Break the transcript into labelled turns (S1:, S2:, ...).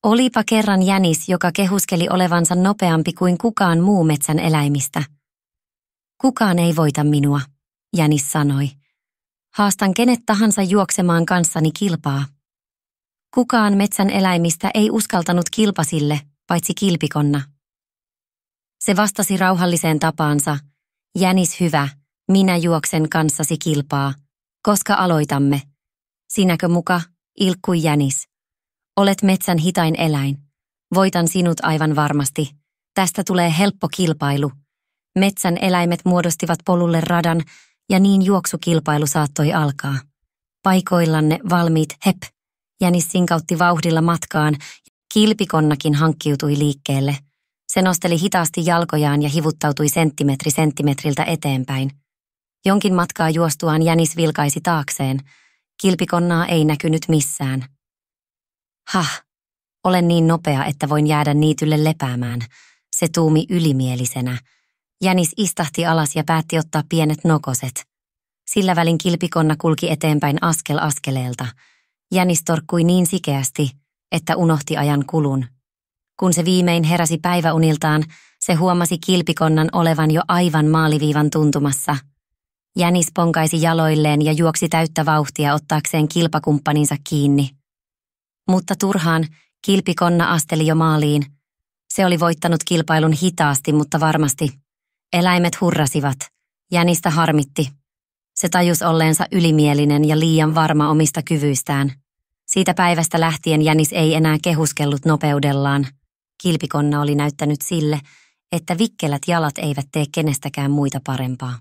S1: Olipa kerran jänis, joka kehuskeli olevansa nopeampi kuin kukaan muu metsän eläimistä. Kukaan ei voita minua, jänis sanoi. Haastan kenet tahansa juoksemaan kanssani kilpaa. Kukaan metsän eläimistä ei uskaltanut kilpasille, paitsi kilpikonna. Se vastasi rauhalliseen tapaansa, jänis hyvä, minä juoksen kanssasi kilpaa, koska aloitamme. Sinäkö muka, ilkkui jänis. Olet metsän hitain eläin. Voitan sinut aivan varmasti. Tästä tulee helppo kilpailu. Metsän eläimet muodostivat polulle radan, ja niin juoksukilpailu saattoi alkaa. Paikoillanne valmiit, hep! Jänis sinkautti vauhdilla matkaan, kilpikonnakin hankkiutui liikkeelle. Se nosteli hitaasti jalkojaan ja hivuttautui senttimetri senttimetriltä eteenpäin. Jonkin matkaa juostuaan jänis vilkaisi taakseen. Kilpikonnaa ei näkynyt missään. Hah, olen niin nopea, että voin jäädä niitylle lepäämään, se tuumi ylimielisenä. Jänis istahti alas ja päätti ottaa pienet nokoset. Sillä välin kilpikonna kulki eteenpäin askel askeleelta. Jänis torkkui niin sikeästi, että unohti ajan kulun. Kun se viimein heräsi päiväuniltaan, se huomasi kilpikonnan olevan jo aivan maaliviivan tuntumassa. Jänis ponkaisi jaloilleen ja juoksi täyttä vauhtia ottaakseen kilpakumppaninsa kiinni. Mutta turhaan kilpikonna asteli jo maaliin. Se oli voittanut kilpailun hitaasti, mutta varmasti. Eläimet hurrasivat. Jänistä harmitti. Se tajusi olleensa ylimielinen ja liian varma omista kyvyistään. Siitä päivästä lähtien jänis ei enää kehuskellut nopeudellaan. Kilpikonna oli näyttänyt sille, että vikkelät jalat eivät tee kenestäkään muita parempaa.